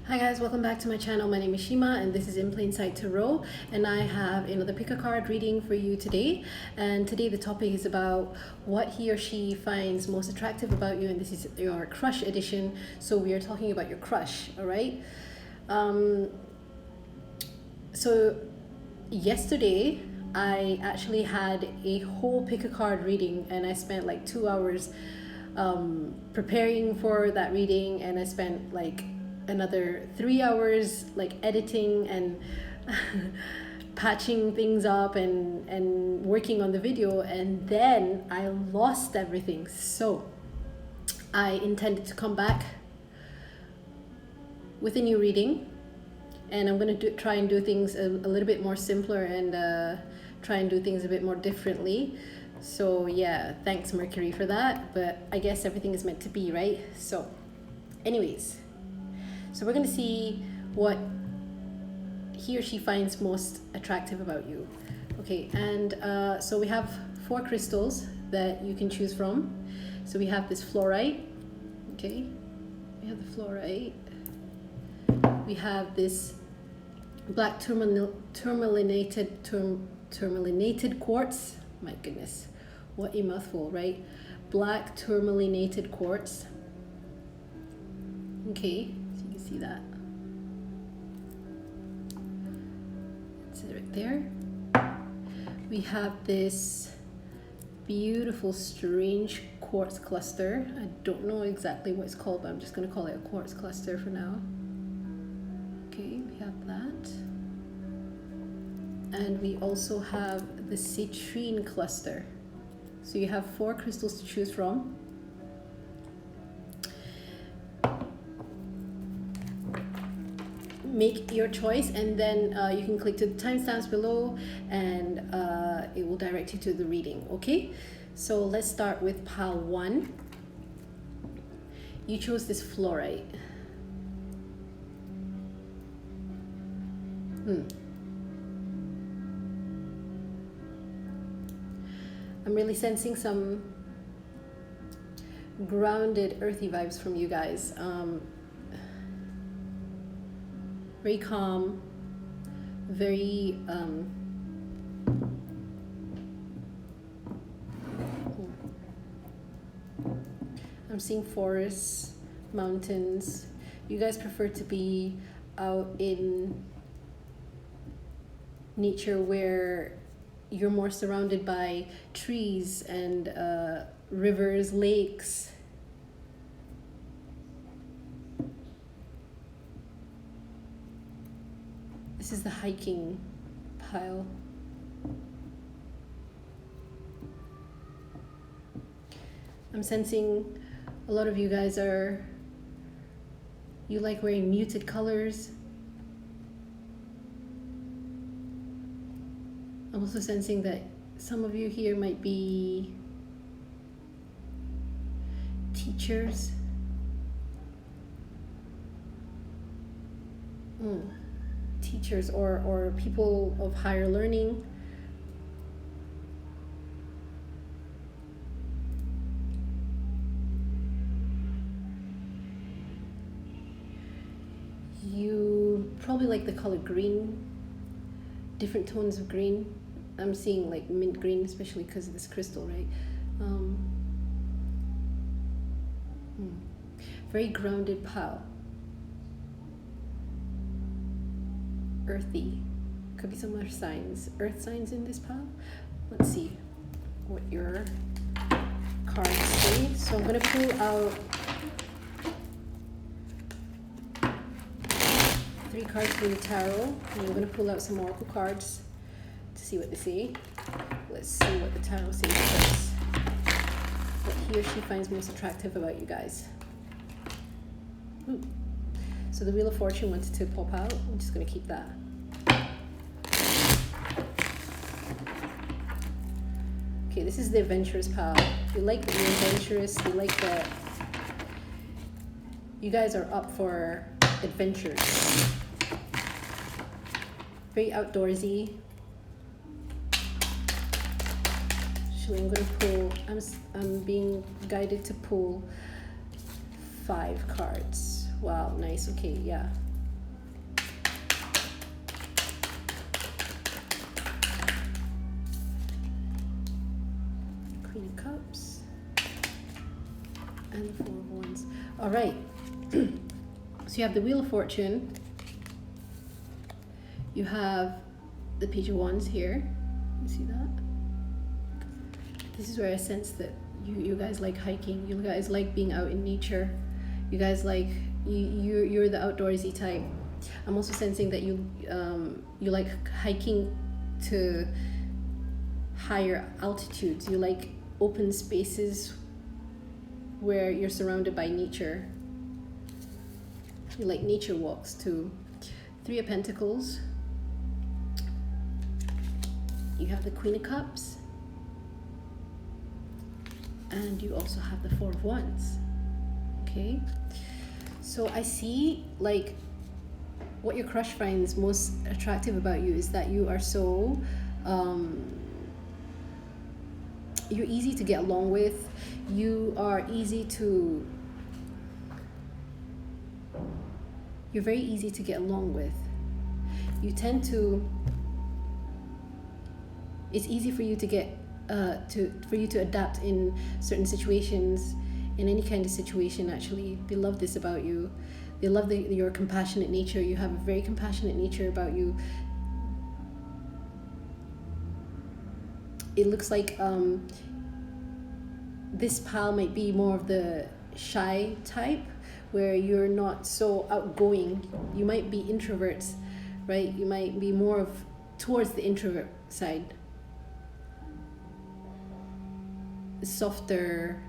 Hi guys, welcome back to my channel. My name is Syima and this is In Plain Sight Tarot, and I have another pick a card reading for you today. And today the topic is about what he or she finds most attractive about you, and this is your crush edition. So we are talking about your crush, all right? So yesterday I actually had a whole pick a card reading, and I spent like 2 hours preparing for that reading, and I spent like another 3 hours like editing and patching things up and working on the video, and then I lost everything. So I intended to come back with a new reading, and I'm gonna try and do things a little bit more simpler and try and do things a bit more differently. So yeah, thanks Mercury for that, but I guess everything is meant to be, right? So anyways, so we're going to see what he or she finds most attractive about you. Okay, and so we have 4 crystals that you can choose from. So we have this fluorite. Okay, we have the fluorite. We have this black tourmalinated quartz. My goodness, what a mouthful, right? Black tourmalinated quartz. Okay, so you can see that. That's it right there. We have this beautiful strange quartz cluster. I don't know exactly what it's called, but I'm just going to call it a quartz cluster for now. Okay, we have that. And we also have the Citrine Cluster. So you have 4 crystals to choose from. Make your choice, and then you can click to the timestamps below, and it will direct you to the reading. Okay, so let's start with pile 1. You chose this fluorite. I'm really sensing some grounded, earthy vibes from you guys. Very calm, very I'm seeing forests, mountains. You guys prefer to be out in nature where you're more surrounded by trees and rivers, lakes. This is the hiking pile. I'm sensing a lot of you guys you like wearing muted colors. I'm also sensing that some of you here might be teachers. Teachers or people of higher learning. You probably like the color green, different tones of green. I'm seeing like mint green, especially because of this crystal, right? Very grounded pile. Earthy. Could be some other signs, earth signs in this pile. Let's see what your cards say. So I'm going to pull out 3 cards from the tarot, and I'm going to pull out some oracle cards to see what they say. Let's see what the tarot says first. What he or she finds most attractive about you guys. So the Wheel of Fortune wanted to pop out. I'm just going to keep that. Okay, this is the adventurous pile. You like that you're adventurous. You like that you guys are up for adventures. Very outdoorsy. Actually, I'm going to pull, I'm being guided to pull 5 cards. Wow, nice. Okay, yeah. of Cups and the Four of Wands. All right. So you have the Wheel of Fortune. You have the Page of Wands here. You see that? This is where I sense that you guys like hiking. You guys like being out in nature. You guys like, you're the outdoorsy type. I'm also sensing that you like hiking to higher altitudes. You like open spaces where you're surrounded by nature. You like nature walks too. Three of Pentacles. You have the Queen of Cups. And you also have the Four of Wands. Okay. So I see like what your crush finds most attractive about you is that you are so you're easy to get along with. You are easy to, you're very easy to get along with. You tend to, it's easy for you to get for you to adapt in certain situations, in any kind of situation. Actually, they love this about you. They love your compassionate nature. You have a very compassionate nature about you. It looks like this pal might be more of the shy type, where you're not so outgoing. You might be introverts, right? You might be more of towards the introvert side. Softer.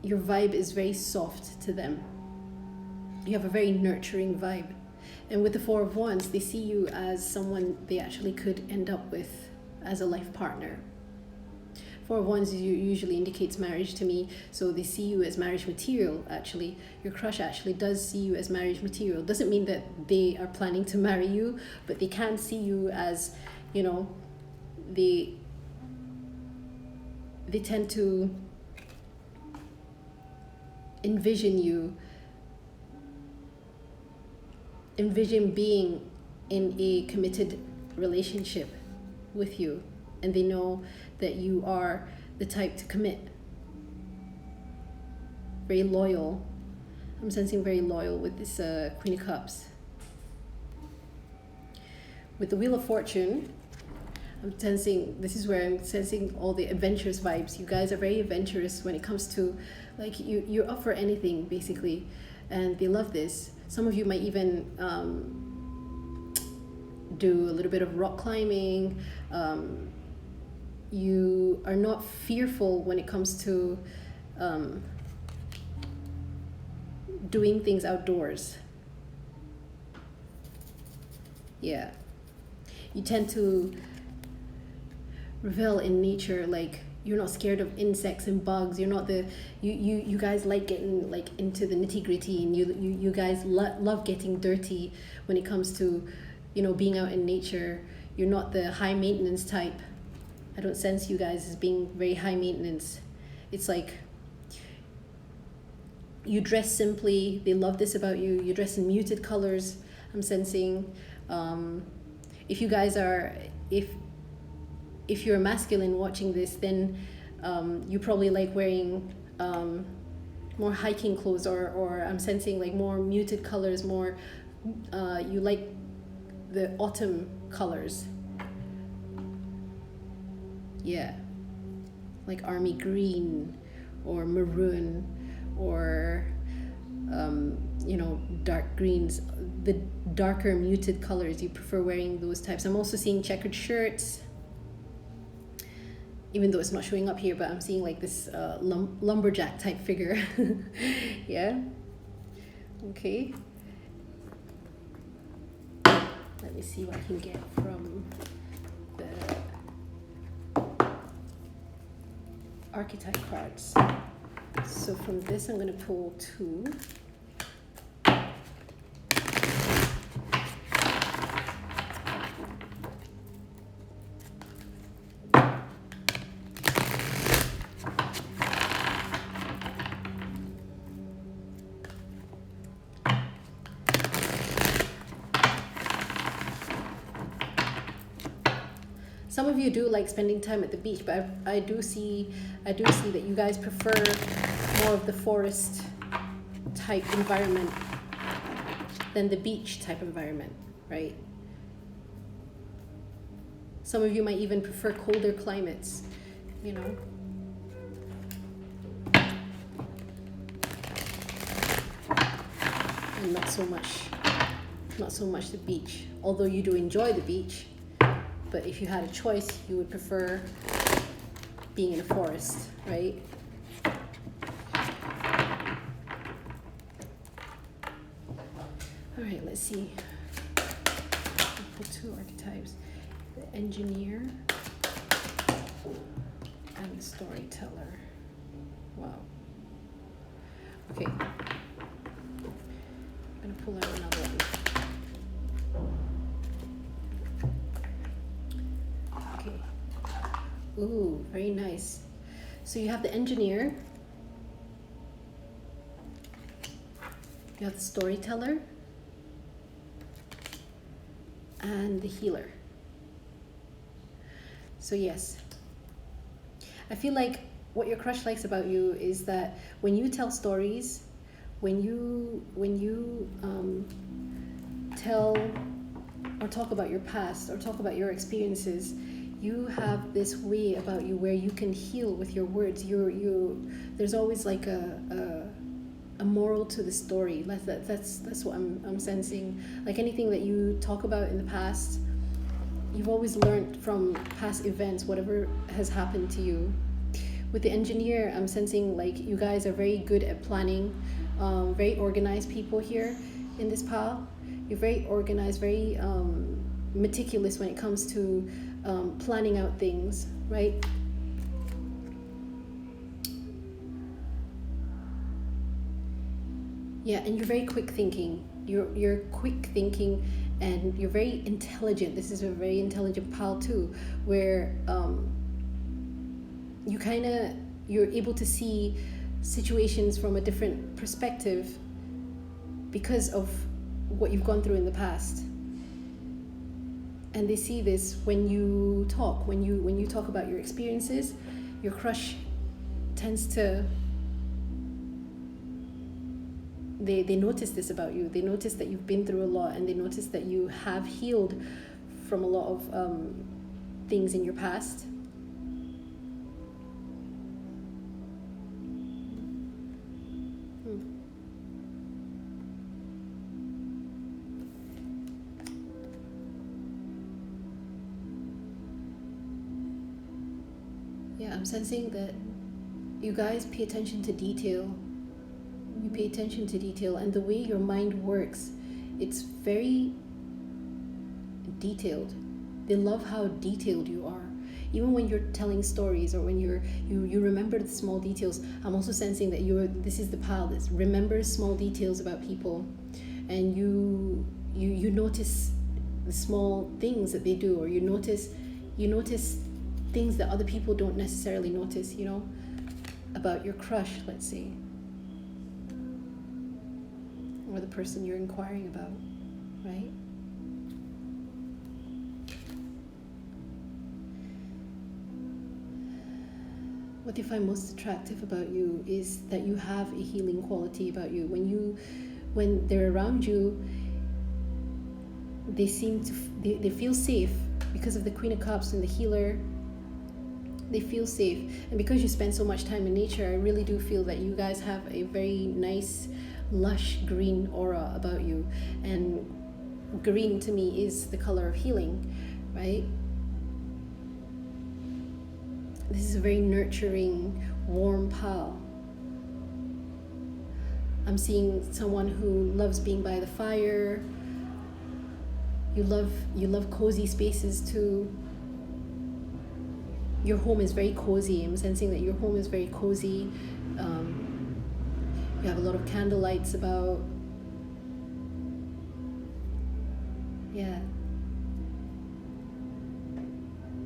Your vibe is very soft to them. You have a very nurturing vibe. And with the Four of Wands, they see you as someone they actually could end up with as a life partner. Four of Wands usually indicates marriage to me, so they see you as marriage material. Actually, your crush actually does see you as marriage material. Doesn't mean that they are planning to marry you, but they can see you as, you know, they tend to envision being in a committed relationship with you, and they know that you are the type to commit. Very loyal. I'm sensing very loyal with this Queen of Cups. With the Wheel of Fortune, I'm sensing, this is where I'm sensing all the adventurous vibes. You guys are very adventurous when it comes to, like, you're up for anything basically, and they love this. Some of you might even do a little bit of rock climbing. You are not fearful when it comes to doing things outdoors. Yeah. You tend to revel in nature. Like, you're not scared of insects and bugs. You're not the, you guys like getting like into the nitty gritty, and you guys love getting dirty when it comes to, you know, being out in nature. You're not the high maintenance type. I don't sense you guys as being very high maintenance. It's like you dress simply. They love this about you. You dress in muted colors. I'm sensing. If you guys are, if you're a masculine watching this, then you probably like wearing more hiking clothes, or I'm sensing like more muted colors, more, you like the autumn colors. Yeah, like army green or maroon, or you know, dark greens, the darker muted colors. You prefer wearing those types. I'm also seeing checkered shirts, even though it's not showing up here, but I'm seeing like this lumberjack type figure. Yeah. Okay. Let me see what I can get from the archetype cards. So from this, I'm going to pull two. some of you do like spending time at the beach, but I do see that you guys prefer more of the forest type environment than the beach type environment, right? Some of you might even prefer colder climates, you know. And not so much the beach. Although you do enjoy the beach, but if you had a choice, you would prefer being in a forest, right? All right, let's see. I'll pull two archetypes. The engineer and the storyteller. Wow. Okay. I'm gonna pull out another one. Okay. Ooh, very nice. So you have the engineer. You have the storyteller. And the healer. So yes, I feel like what your crush likes about you is that when you tell stories, when you tell or talk about your past or talk about your experiences, you have this way about you where you can heal with your words. There's always like a moral to the story. That's what I'm sensing. Like anything that you talk about in the past, you've always learned from past events, whatever has happened to you. With the engineer, I'm sensing like you guys are very good at planning, very organized people here in this pile. You're very organized, very meticulous when it comes to planning out things, right? Yeah, and you're very quick thinking. You're quick thinking, and you're very intelligent. This is a very intelligent pile too, where you're able to see situations from a different perspective because of what you've gone through in the past. And they see this when you talk. When you talk about your experiences, your crush tends to. They notice this about you. They notice that you've been through a lot, and they notice that you have healed from a lot of things in your past. Yeah, I'm sensing that you guys pay attention to detail. You pay attention to detail, and the way your mind works, it's very detailed. They love how detailed you are. Even when you're telling stories or when you remember the small details. I'm also sensing that this is the pile that remembers small details about people, and you notice the small things that they do, or you notice things that other people don't necessarily notice, you know, about your crush, let's say, or the person you're inquiring about, right? What they find most attractive about you is that you have a healing quality about you. When they're around you, they feel safe because of the Queen of Cups and the healer. They feel safe, and because you spend so much time in nature, I really do feel that you guys have a very nice, lush green aura about you. And green to me is the color of healing, right? This is a very nurturing, warm pile. I'm seeing someone who loves being by the fire. You love cozy spaces too. Your home is very cozy. I'm sensing that your home is very cozy. You have a lot of candle lights about. Yeah.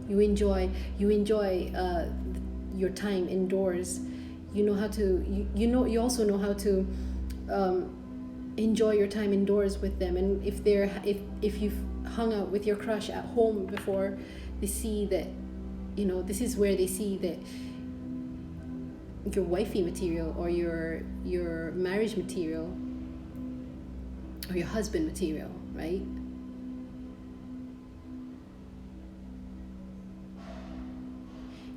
You enjoy your time indoors. You know how to. You also know how to enjoy your time indoors with them. And if you've hung out with your crush at home before, they see that, you know, this is where they see that your wifey material, or your marriage material, or your husband material, right?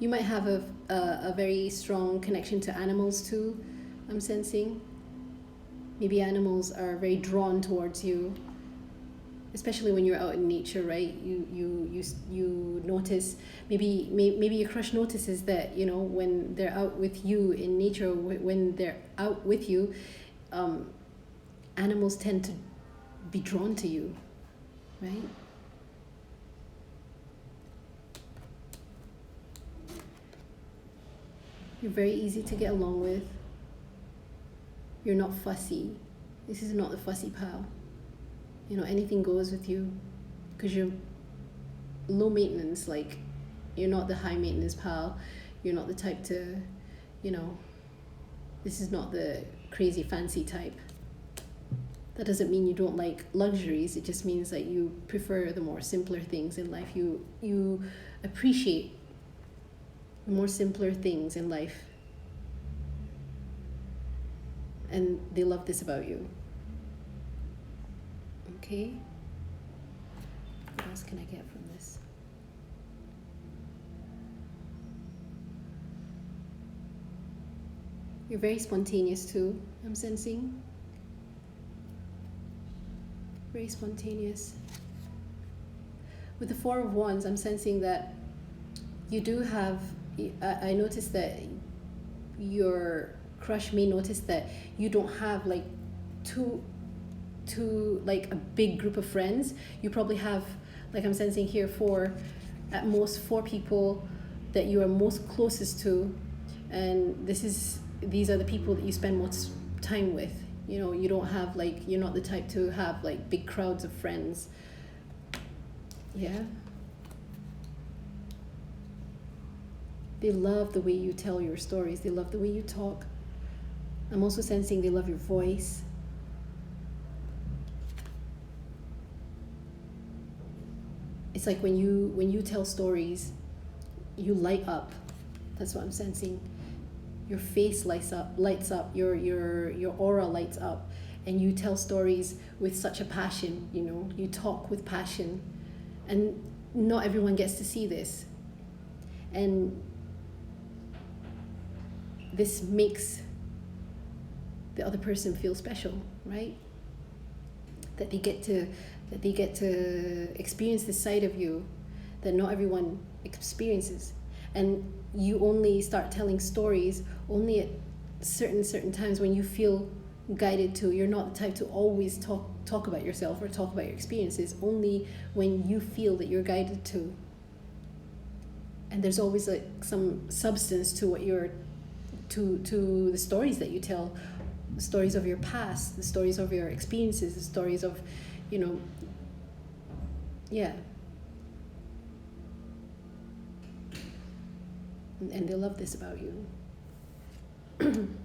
You might have a very strong connection to animals too, I'm sensing. Maybe animals are very drawn towards you, especially when you're out in nature, right? You notice, maybe your crush notices that, you know, when they're out with you in nature, when they're out with you, animals tend to be drawn to you, right? You're very easy to get along with. You're not fussy. This is not the fussy pal. You know, anything goes with you because you're low maintenance. Like, you're not the high maintenance pal. You're not the type to, you know, this is not the crazy fancy type. That doesn't mean you don't like luxuries. It just means that you prefer the more simpler things in life. You appreciate the more simpler things in life. And they love this about you. Okay? What else can I get from this? You're very spontaneous too, I'm sensing. Very spontaneous. With the Four of Wands, I'm sensing that you do have, I noticed that your crush may notice that you don't have like two like a big group of friends. You probably have, like I'm sensing here, at most four people that you are most closest to, and these are the people that you spend most time with. You know, you don't have like, you're not the type to have like big crowds of friends. Yeah. They love the way you tell your stories. They love the way you talk. I'm also sensing they love your voice. It's like when you tell stories, you light up. That's what I'm sensing. Your face lights up, your aura lights up, and you tell stories with such a passion, you know, you talk with passion. And not everyone gets to see this. And this makes the other person feel special, right? That they get to experience this side of you that not everyone experiences. And you only start telling stories only at certain times when you feel guided to. You're not the type to always talk about yourself or talk about your experiences, only when you feel that you're guided to. And there's always like some substance to what you're to the stories that you tell, the stories of your past, the stories of your experiences, the stories of, you know, yeah. And they love this about you. I'm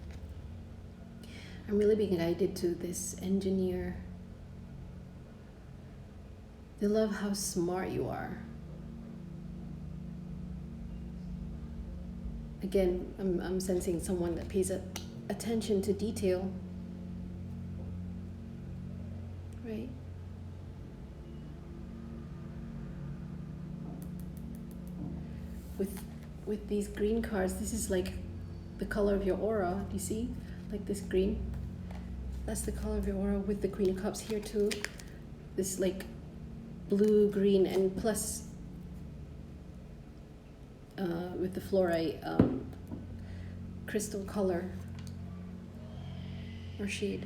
really being guided to this engineer. They love how smart you are. Again, I'm sensing someone that pays attention to detail. Right? With these green cards, this is like the color of your aura. Do you see? Like this green. That's the color of your aura, with the Queen of Cups here too. This like blue, green, and plus with the fluorite crystal color or shade.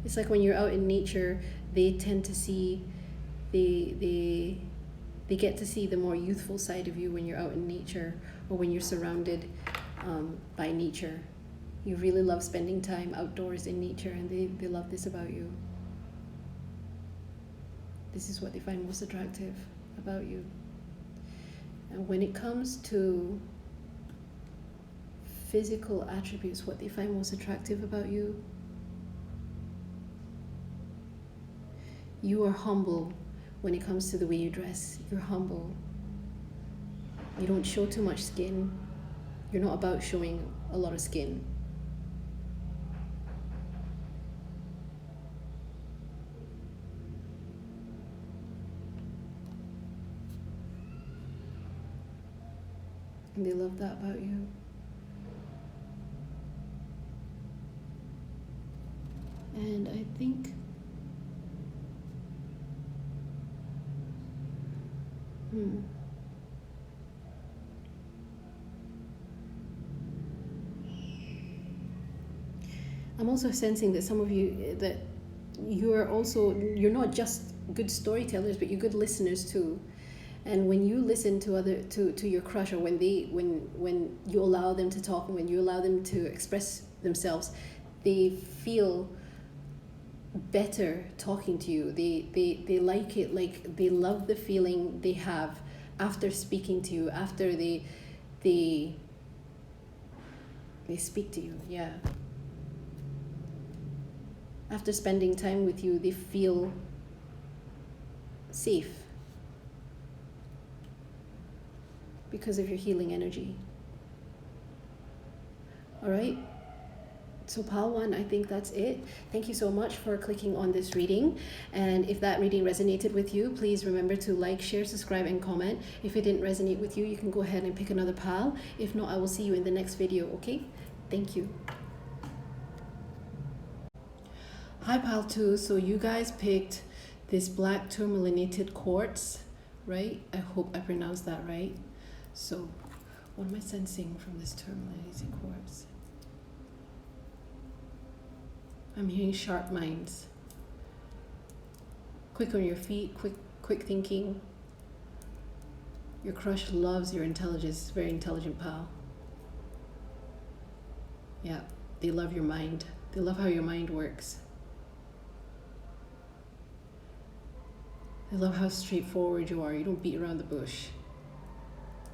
It's like when you're out in nature, they tend to see, they get to see the more youthful side of you when you're out in nature, or when you're surrounded by nature. You really love spending time outdoors in nature, and they love this about you. This is what they find most attractive about you. And when it comes to physical attributes, what they find most attractive about you. You are humble when it comes to the way you dress. You're humble. You don't show too much skin. You're not about showing a lot of skin. And they love that about you. And I think I'm also sensing that some of you, that you're not just good storytellers, but you're good listeners too. And when you listen to your crush, or when you allow them to talk, and when you allow them to express themselves, they feel better talking to you. They like it, like they love the feeling they have after speaking to you, after they speak to you. Yeah. After spending time with you, they feel safe because of your healing energy. All right. So pile 1, I think that's it. Thank you so much for clicking on this reading. And if that reading resonated with you, please remember to like, share, subscribe, and comment. If it didn't resonate with you, you can go ahead and pick another pile. If not, I will see you in the next video, okay? Thank you. Hi pile 2, so you guys picked this black tourmalinated quartz, right? I hope I pronounced that right. So what am I sensing from this tourmalinated quartz? I'm hearing sharp minds, quick on your feet, quick thinking. Your crush loves your intelligence, very intelligent pal. Yeah, they love your mind. They love how your mind works. They love how straightforward you are. You don't beat around the bush.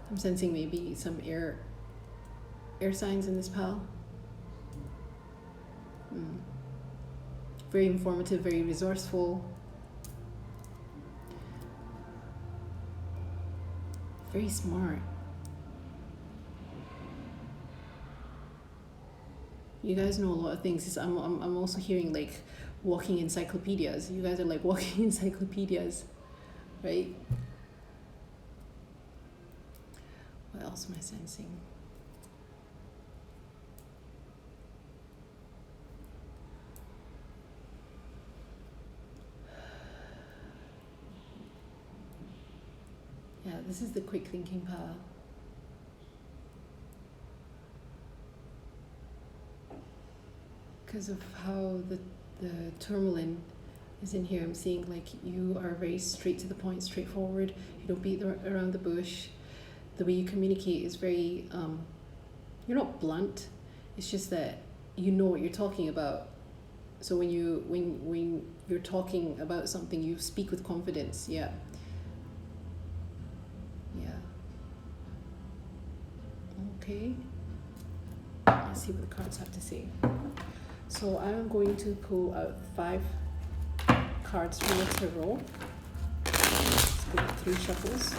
I'm sensing maybe some air signs in this pal. Very informative, very resourceful. Very smart. You guys know a lot of things. I'm also hearing like walking encyclopedias. You guys are like walking encyclopedias, right? What else am I sensing? Yeah, this is the quick thinking power. Because of how the tourmaline is in here, I'm seeing like you are very straight to the point, straightforward. You don't beat around the bush. The way you communicate is very, you're not blunt. It's just that you know what you're talking about. So when you're talking about something, you speak with confidence. Yeah. Okay, let's see what the cards have to say. So I'm going to pull out 5 cards from the tarot. Let's go with 3 shuffles.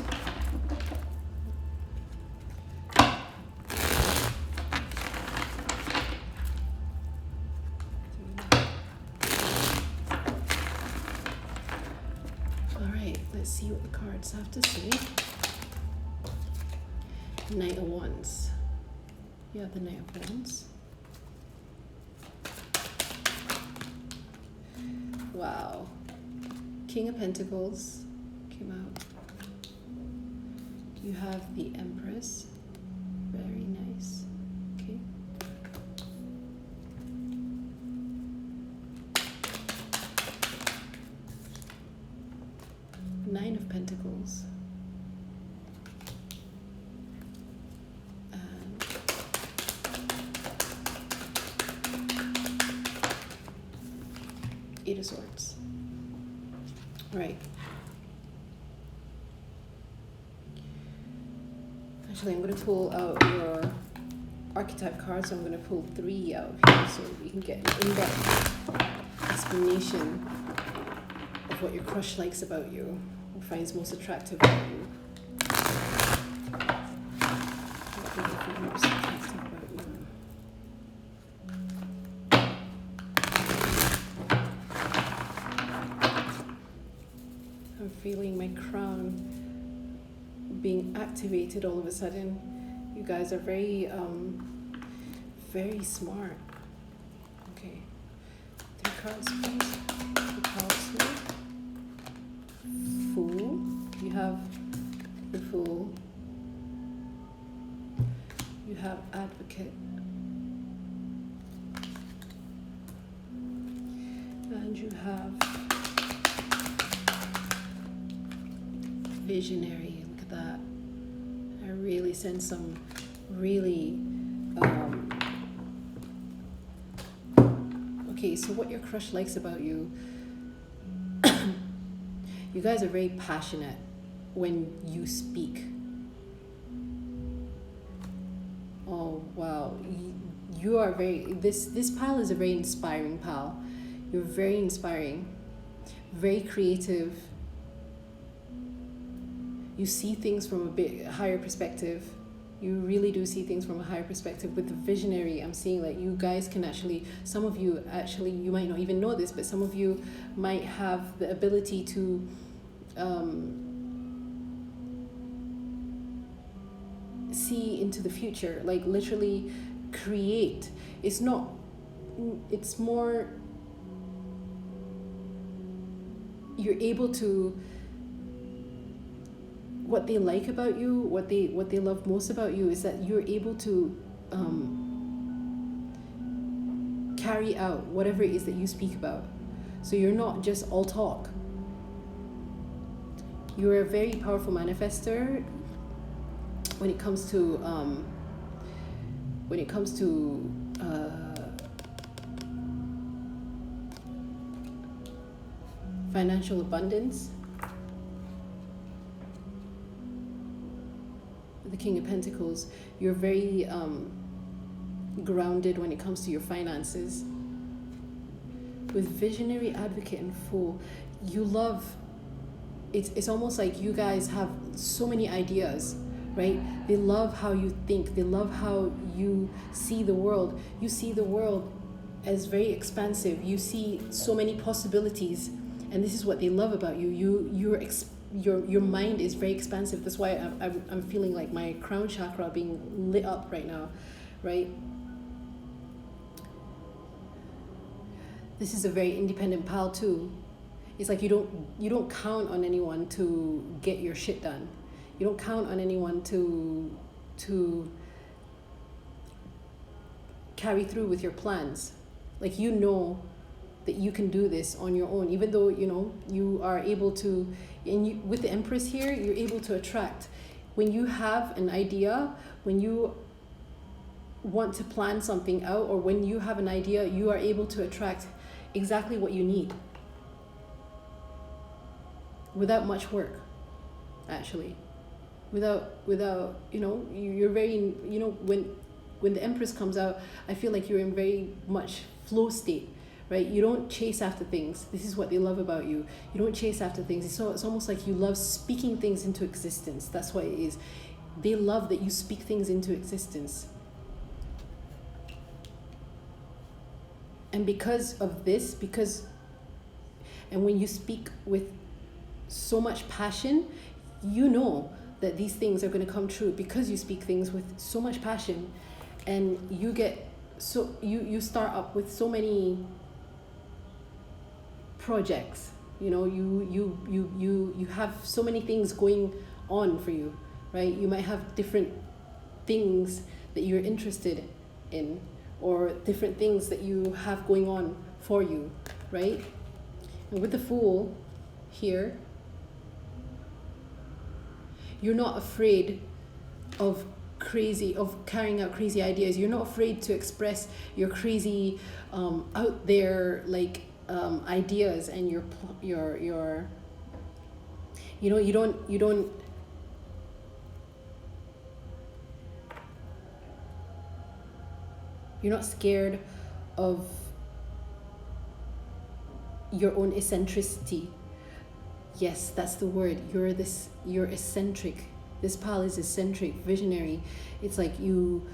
All right, let's see what the cards have to say. Knight of Wands. You have the Knight of Wands. Wow. King of Pentacles came out. You have the Empress. Very nice. Okay. Nine of Pentacles. Eight of Swords. Right. Actually, I'm going to pull out your archetype cards, so I'm going to pull 3 out of here so we can get an in-depth explanation of what your crush likes about you or finds most attractive about you. What do you find most attractive about you? I'm feeling my crown being activated all of a sudden. You guys are very very smart. Okay, 3 cards please. The Council, Fool. You have the Fool. You have Advocate. And you have Visionary. Look at that. I really sense some really okay, so what your crush likes about you, you guys are very passionate when you speak. Oh wow, you are very, this pal is a very inspiring pal. You're very inspiring, very creative. You see things from a bit higher perspective. You really do see things from a higher perspective. With the Visionary, I'm seeing like you guys can actually, some of you actually, you might not even know this, but some of you might have the ability to see into the future, like literally create. It's not, it's more, you're able to, what they like about you, what they love most about you is that you're able to carry out whatever it is that you speak about. So you're not just all talk. You're a very powerful manifester when it comes to financial abundance. The King of Pentacles, you're very grounded when it comes to your finances. With Visionary, Advocate, and Fool, you love, it's almost like you guys have so many ideas, right? They love how you think. They love how you see the world. You see the world as very expansive. You see so many possibilities, and this is what they love about you. Your mind is very expansive. That's why I'm feeling like my crown chakra being lit up right now, right? This is a very independent pal too. It's like you don't count on anyone to get your shit done. You don't count on anyone to carry through with your plans. Like, you know that you can do this on your own, even though you are able to, and with the Empress here, you're able to attract. When you have an idea, when you want to plan something out, or when you have an idea, you are able to attract exactly what you need without much work, actually. Without you're very, when the Empress comes out, I feel like you're in very much flow state. Right? You don't chase after things. This is what they love about you. You don't chase after things. It's almost like you love speaking things into existence. That's what it is. They love that you speak things into existence. And because of this, and when you speak with so much passion, you know that these things are going to come true because you speak things with so much passion, and you get you start up with so many projects. You have so many things going on for you, right? You might have different things that you're interested in, or different things that you have going on for you, right? And with the Fool here, you're not afraid of carrying out crazy ideas. You're not afraid to express your crazy out there ideas, and you don't You're not scared of your own eccentricity. Yes, that's the word. You're eccentric. This pal is eccentric, visionary. It's like you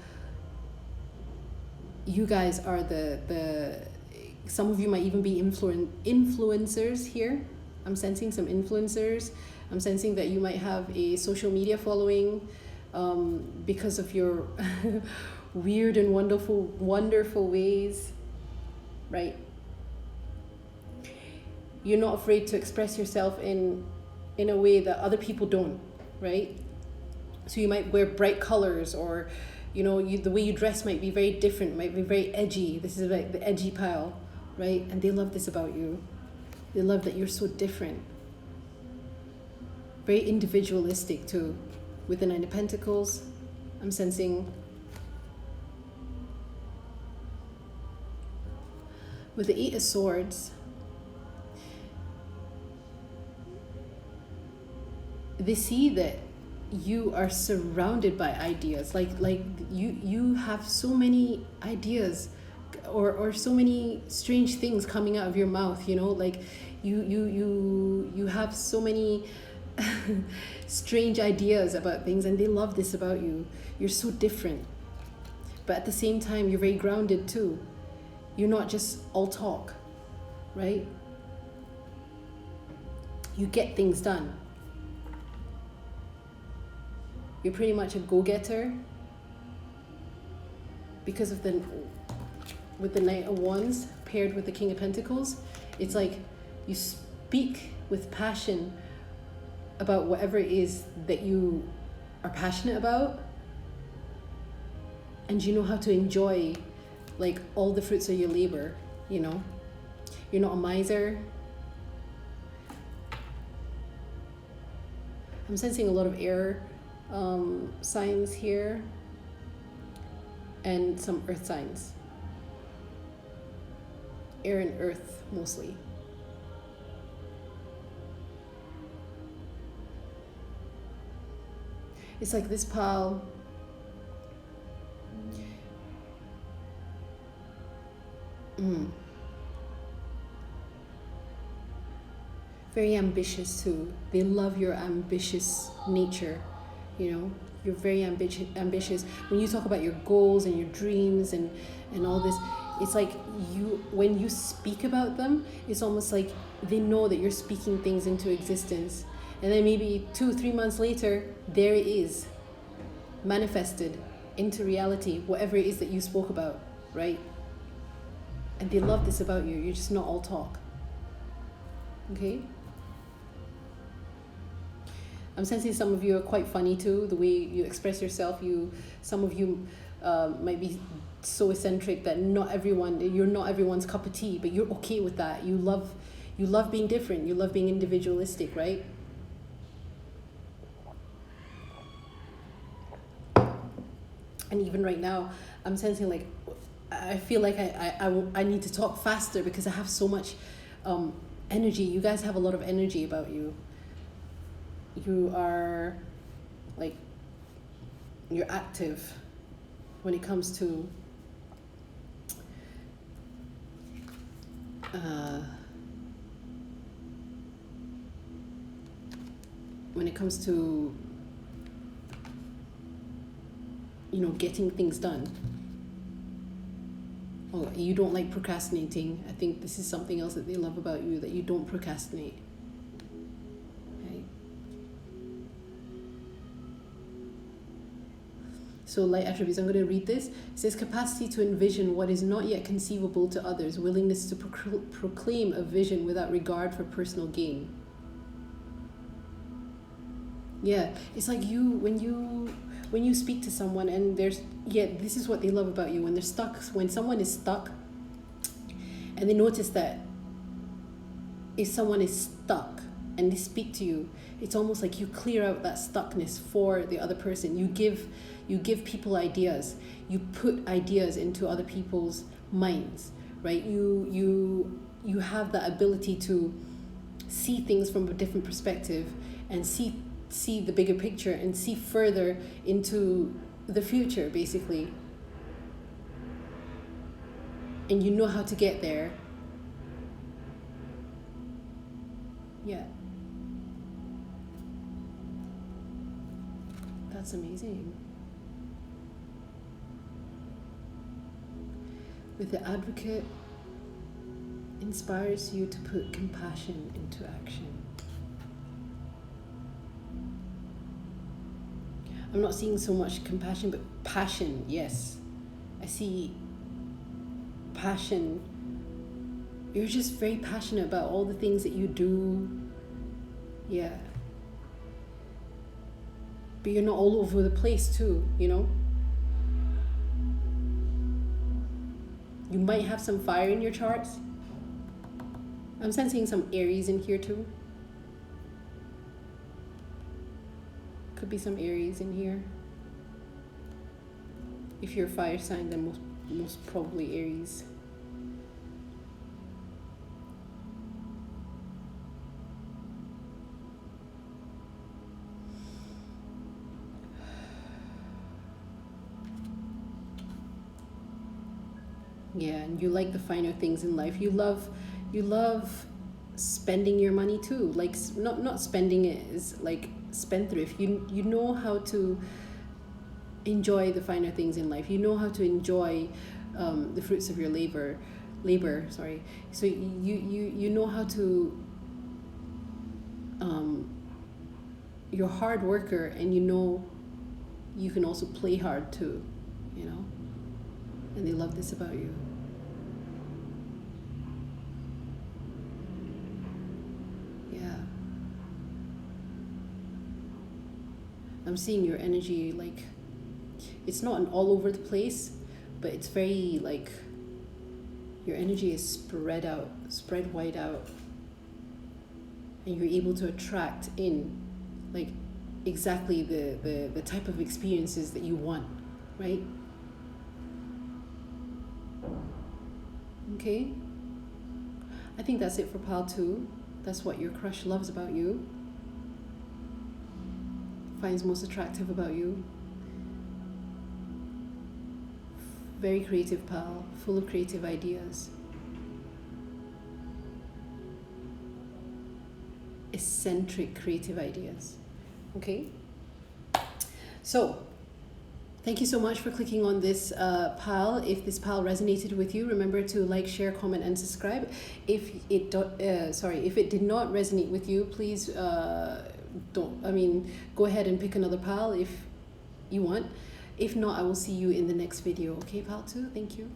guys are the some of you might even be influencers here. I'm sensing some influencers. I'm sensing that you might have a social media following because of your weird and wonderful ways, right? You're not afraid to express yourself in a way that other people don't, right? So you might wear bright colors, or the way you dress might be very different, might be very edgy. This is like the edgy pile, right? And they love this about you. They love that you're so different. Very individualistic too. With the Nine of Pentacles, I'm sensing. With the Eight of Swords, they see that you are surrounded by ideas. Like you have so many ideas, or so many strange things coming out of your mouth. Like you have so many strange ideas about things, and they love this about you. You're so different, but at the same time you're very grounded too. You're not just all talk, right? You get things done. You're pretty much a go-getter because of with the Knight of Wands paired with the King of Pentacles. It's like you speak with passion about whatever it is that you are passionate about, and you know how to enjoy like all the fruits of your labor. You're not a miser. I'm sensing a lot of air signs here, and some earth signs. Air and earth mostly. It's like this pal very ambitious too. They love your ambitious nature. You're very ambitious. When you talk about your goals and your dreams and all this, it's like when you speak about them, it's almost like they know that you're speaking things into existence. And then maybe 2-3 months later, there it is, manifested into reality, whatever it is that you spoke about, right? And they love this about you. You're just not all talk. Okay? I'm sensing some of you are quite funny too, the way you express yourself. Some of you might be so eccentric that you're not everyone's cup of tea, but you're okay with that. You love being different. You love being individualistic, right? And even right now, I'm sensing like, I feel like I need to talk faster because I have so much energy. You guys have a lot of energy about you. You are like, you're active when it comes to getting things done. Oh, you don't like procrastinating. I think this is something else that they love about you, that you don't procrastinate. Okay. So light attributes, I'm going to read this. It says capacity to envision what is not yet conceivable to others, willingness to proclaim a vision without regard for personal gain. Yeah, it's like when you speak to someone and this is what they love about you. When someone is stuck and they notice that if someone is stuck and they speak to you, it's almost like you clear out that stuckness for the other person. You give people ideas. You put ideas into other people's minds, right? You have that ability to see things from a different perspective and see the bigger picture and see further into the future, basically. and you know how to get there. Yeah. That's amazing. With the Advocate, inspires you to put compassion into action. I'm not seeing so much compassion, but passion, yes. I see passion. You're just very passionate about all the things that you do. Yeah. But you're not all over the place too, you know? You might have some fire in your charts. I'm sensing some Aries in here too. Could be some Aries in here. If you're a fire sign, then most probably Aries. Yeah, and you like the finer things in life. You love spending your money too. Like not spending it is like spendthrift. You know how to enjoy the finer things in life. You know how to enjoy the fruits of your labor. Sorry. So you know how to. You're a hard worker, and you know you can also play hard too. You know, and they love this about you. I'm seeing your energy, like, it's not an all over the place, but it's very, like, your energy is spread wide out. And you're able to attract in, like, exactly the type of experiences that you want, right? Okay? I think that's it for pile 2. That's what your crush loves about you. Finds most attractive about you. Very creative pal, full of creative ideas. Eccentric creative ideas. Okay? So, thank you so much for clicking on this pile. If this pile resonated with you, remember to like, share, comment, and subscribe. If it did not resonate with you, please go ahead and pick another pile if you want. If not, I will see you in the next video. Okay, pile 2, thank you.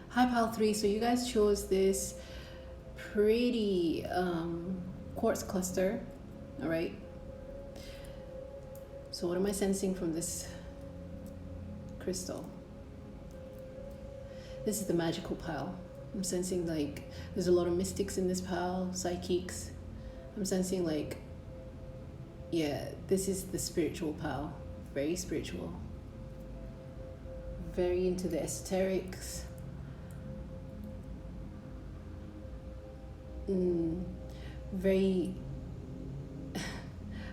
Hi, pile 3. So you guys chose this pretty quartz cluster. All right. So what am I sensing from this crystal? This is the magical pile. I'm sensing like there's a lot of mystics in this pile, psychics. I'm sensing like, yeah, this is the spiritual pile. Very spiritual. Very into the esoterics. Very,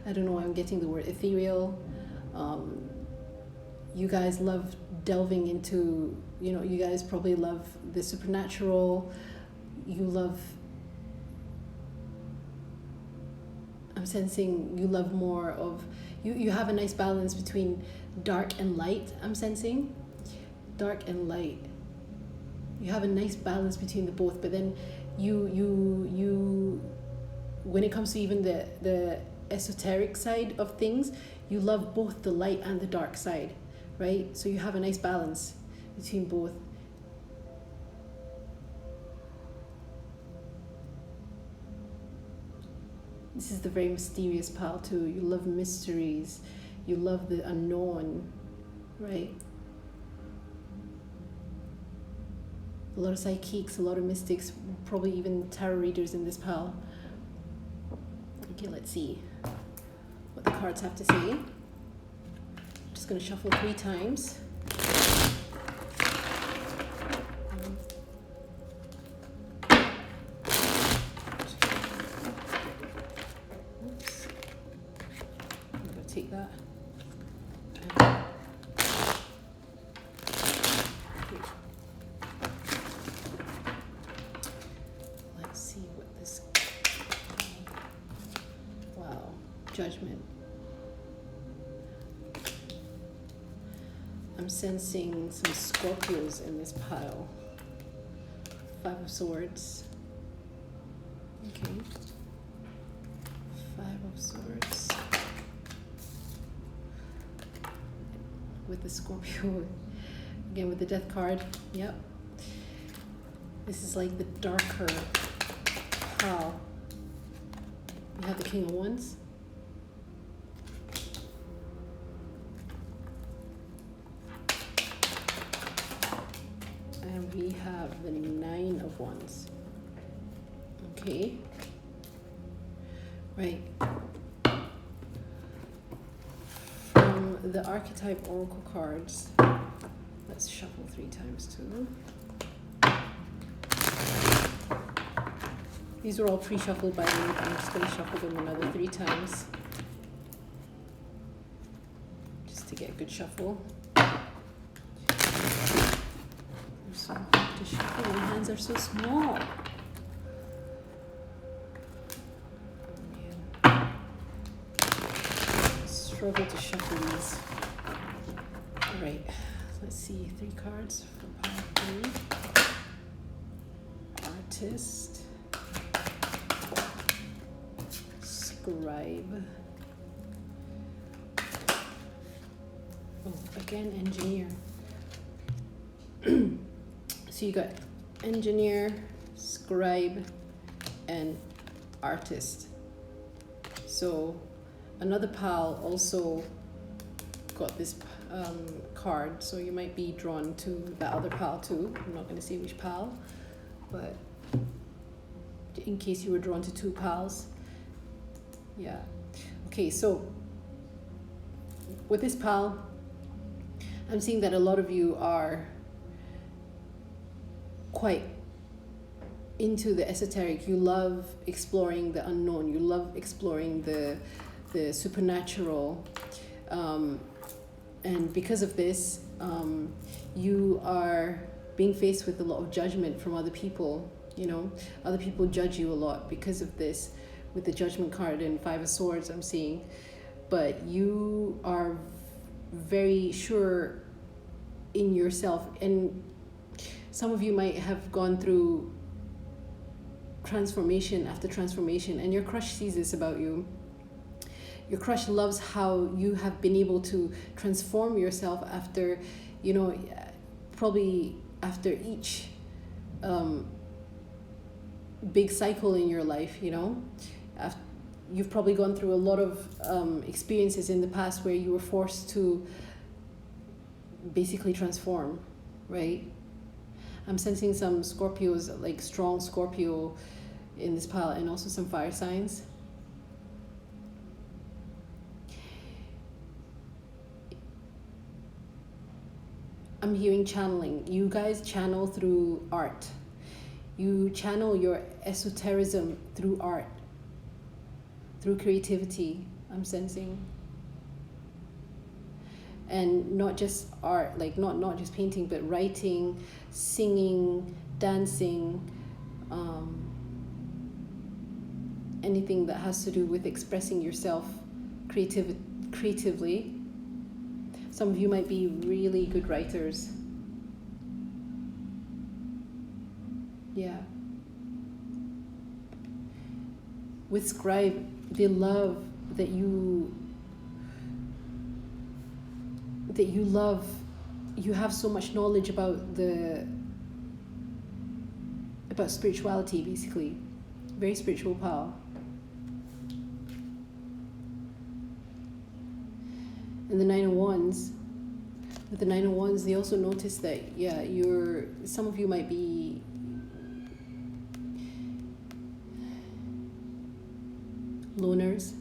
I don't know why I'm getting the word ethereal. You guys love delving into, you guys probably love the supernatural. You love, I'm sensing you love more of, you have a nice balance between dark and light. I'm sensing dark and light. You have a nice balance between the both, but then you when it comes to even the esoteric side of things, you love both the light and the dark side, right? So you have a nice balance between both. This is the very mysterious pile too. You love mysteries. You love the unknown, right? A lot of psychics, a lot of mystics, probably even tarot readers in this pile. Okay, let's see what the cards have to say. I'm just going to shuffle 3 times. Oops. I'm going to take that. Judgment. I'm sensing some Scorpios in this pile. 5 of Swords. Okay. 5 of Swords. With the Scorpio. Again with the Death card. Yep. This is like the darker pile. You have the King of Wands. And we have the 9 of Wands. Okay. Right. From the archetype oracle cards, let's shuffle 3 times too. These are all pre-shuffled by me. I'm just going to shuffle them another 3 times. Just to get a good shuffle. So hard to shuffle. My hands are so small. Oh man. I struggle to shuffle these. Alright, let's see. 3 cards for pile 3. Artist. Scribe. Oh, again, engineer. So you got engineer, scribe, and artist. So another pal also got this card, so you might be drawn to that other pal too. I'm not going to say which pal, but in case you were drawn to 2 pals. Yeah. Okay, so with this pal, I'm seeing that a lot of you are quite into the esoteric. You love exploring the unknown. You love exploring the supernatural. And because of this, you are being faced with a lot of judgment from other people. You know, other people judge you a lot because of this. With the Judgment card and 5 of Swords, I'm seeing. But you are very sure in yourself. And some of you might have gone through transformation after transformation, and your crush sees this about you. Your crush loves how you have been able to transform yourself after, you know, probably after each big cycle in your life, you know. You've probably gone through a lot of experiences in the past where you were forced to basically transform, right? I'm sensing some Scorpios, like strong Scorpio in this pile, and also some fire signs. I'm hearing channeling. You guys channel through art. You channel your esotericism through art, through creativity, I'm sensing. And not just art, like not just painting, but writing, singing, dancing, anything that has to do with expressing yourself creatively. Some of you might be really good writers. Yeah. With scribe, they love that you have so much knowledge about spirituality, basically. Very spiritual power. And the 9 of Wands, with the 9 of Wands, they also notice that, yeah, some of you might be loners.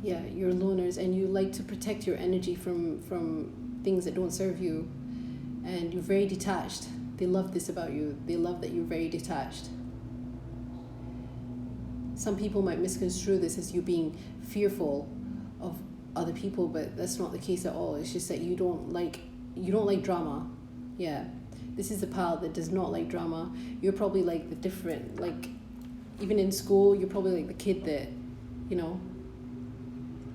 Yeah, you're loners, and you like to protect your energy from things that don't serve you, and you're very detached. They love this about you. They love that you're very detached. Some people might misconstrue this as you being fearful of other people, but that's not the case at all. It's just that you don't like drama. Yeah, this is a pal that does not like drama. You're probably like the different, like even in school, you're probably like the kid that, you know,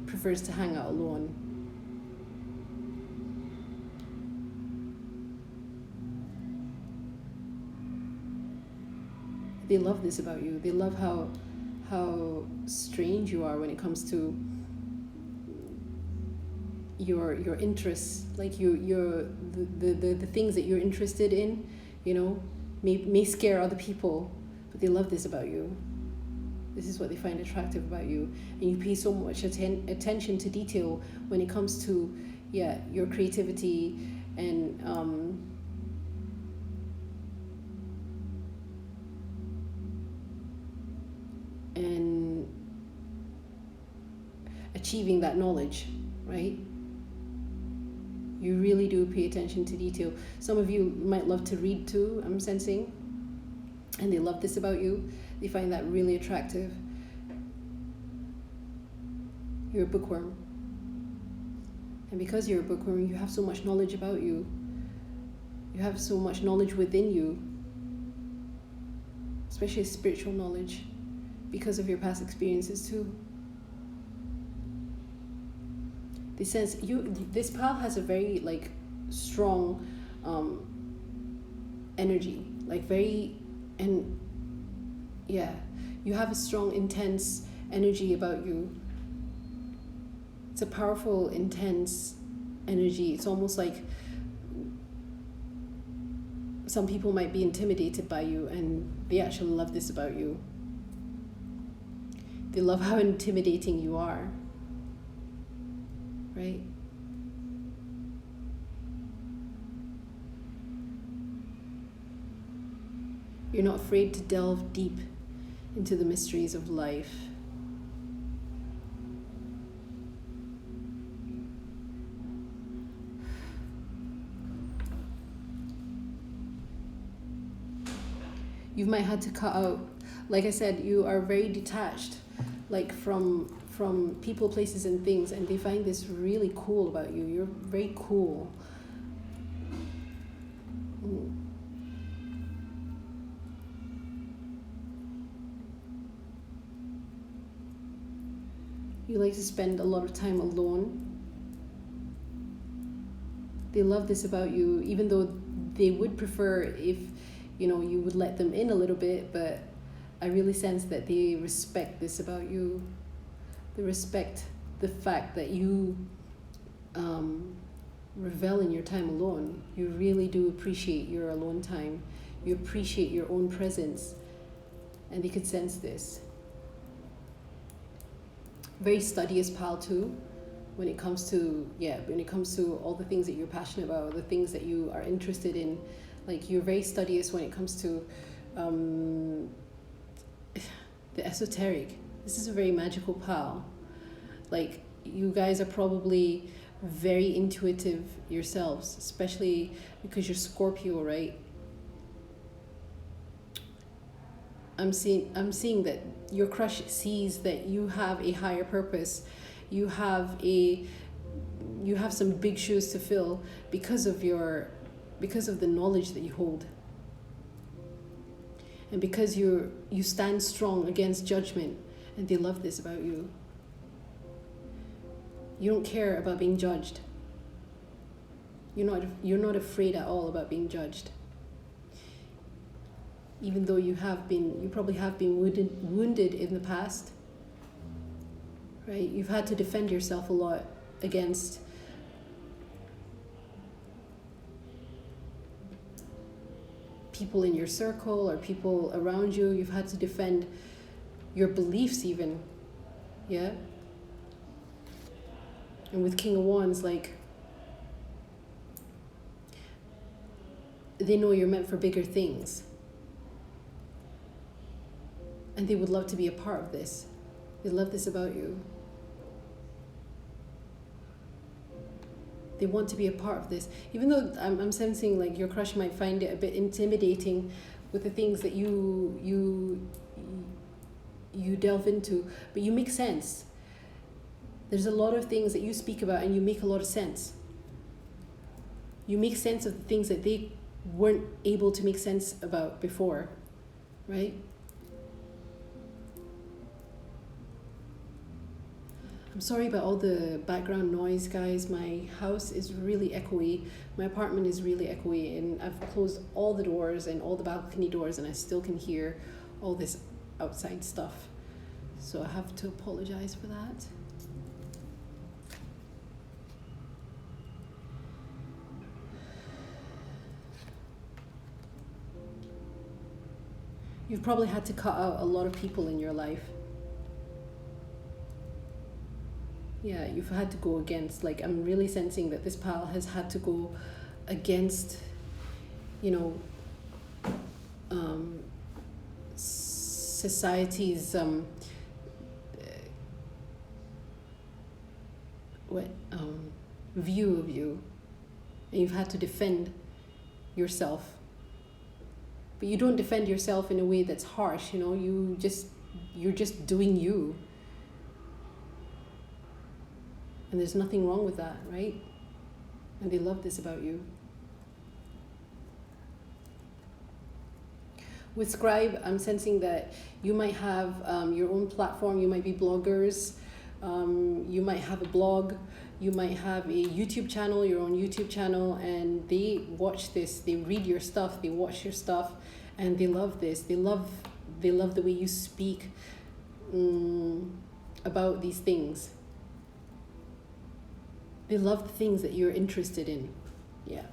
prefers to hang out alone. They love this about you. They love how strange you are when it comes to your interests, like the things that you're interested in, you know, may scare other people, but they love this about you. This is what they find attractive about you, and you pay so much attention to detail when it comes to your creativity and achieving that knowledge, right? You really do pay attention to detail. Some of you might love to read too, I'm sensing, and they love this about you. They find that really attractive. You're a bookworm. And because you're a bookworm, you have so much knowledge about you. You have so much knowledge within you, especially spiritual knowledge, because of your past experiences too. They sense this pal has a very like strong energy, like very, and yeah, you have a strong, intense energy about you. It's a powerful, intense energy. It's almost like some people might be intimidated by you, and they actually love this about you. They love how intimidating you are, right? You're not afraid to delve deep into the mysteries of life. You might have to cut out, like I said, you are very detached, like from people, places, and things, and they find this really cool about you. You're very cool. You like to spend a lot of time alone. They love this about you, even though they would prefer if, you know, you would let them in a little bit, but I really sense that they respect this about you. They respect the fact that you revel in your time alone. You really do appreciate your alone time. You appreciate your own presence, and they could sense this. Very studious pal too, when it comes to all the things that you're passionate about, the things that you are interested in. Like, you're very studious when it comes to the esoteric. This is a very magical pal. Like, you guys are probably very intuitive yourselves, especially because you're Scorpio, right? I'm seeing that your crush sees that you have a higher purpose. You have some big shoes to fill because of the knowledge that you hold. And because you stand strong against judgment, and they love this about you. You don't care about being judged. You're not afraid at all about being judged. Even though you probably have been wounded in the past, right? You've had to defend yourself a lot against people in your circle or people around you. You've had to defend your beliefs even, yeah? And with King of Wands, like, they know you're meant for bigger things. And they would love to be a part of this. They love this about you. They want to be a part of this. Even though I'm sensing like your crush might find it a bit intimidating with the things that you delve into, but you make sense. There's a lot of things that you speak about and you make a lot of sense. You make sense of the things that they weren't able to make sense about before, right? I'm sorry about all the background noise, guys. My house is really echoey. My apartment is really echoey, and I've closed all the doors and all the balcony doors, and I still can hear all this outside stuff. So I have to apologize for that. You've probably had to cut out a lot of people in your life. Yeah, you've had to go against, like, I'm really sensing that this pal has had to go against, you know, society's view of you, and you've had to defend yourself. But you don't defend yourself in a way that's harsh, you know, you're just doing you. And there's nothing wrong with that, right? And they love this about you. With Scribe, I'm sensing that you might have your own platform. You might be bloggers. You might have a blog. You might have a YouTube channel, your own YouTube channel, and they watch this. They read your stuff. They watch your stuff, and they love this. They love the way you speak about these things. They love the things that you're interested in. Yeah.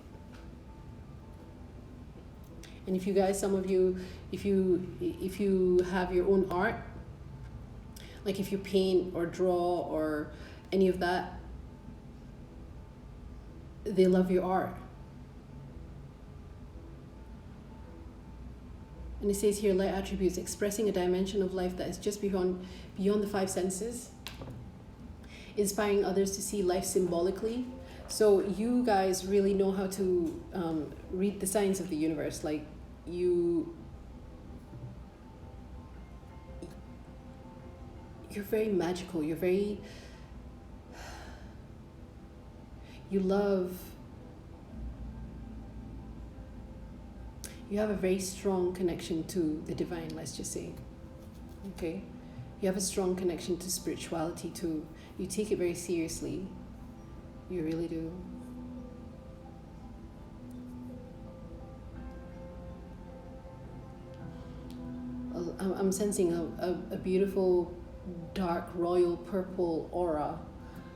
And if you guys, some of you, if you have your own art, like if you paint or draw or any of that, they love your art. And it says here, light attributes, expressing a dimension of life that is just beyond the five senses, inspiring others to see life symbolically. So you guys really know how to read the signs of the universe. Like you're very magical. You have a very strong connection to the divine, let's just say. Okay? You have a strong connection to spirituality too. You take it very seriously. You really do. I'm sensing a beautiful dark royal purple aura,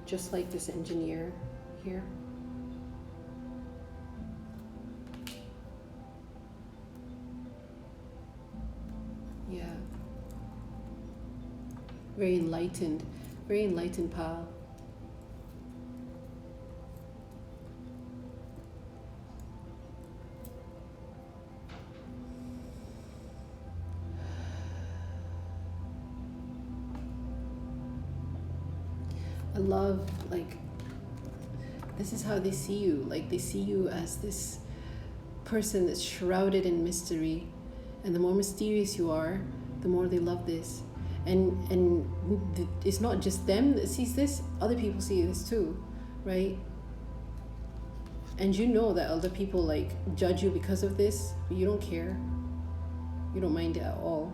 just like this engineer here. Yeah. Very enlightened pal. I love, like, this is how they see you. Like, they see you as this person that's shrouded in mystery. And the more mysterious you are, the more they love this. And it's not just them that sees this, other people see this too, right? And you know that other people, like, judge you because of this, but you don't care. You don't mind it at all.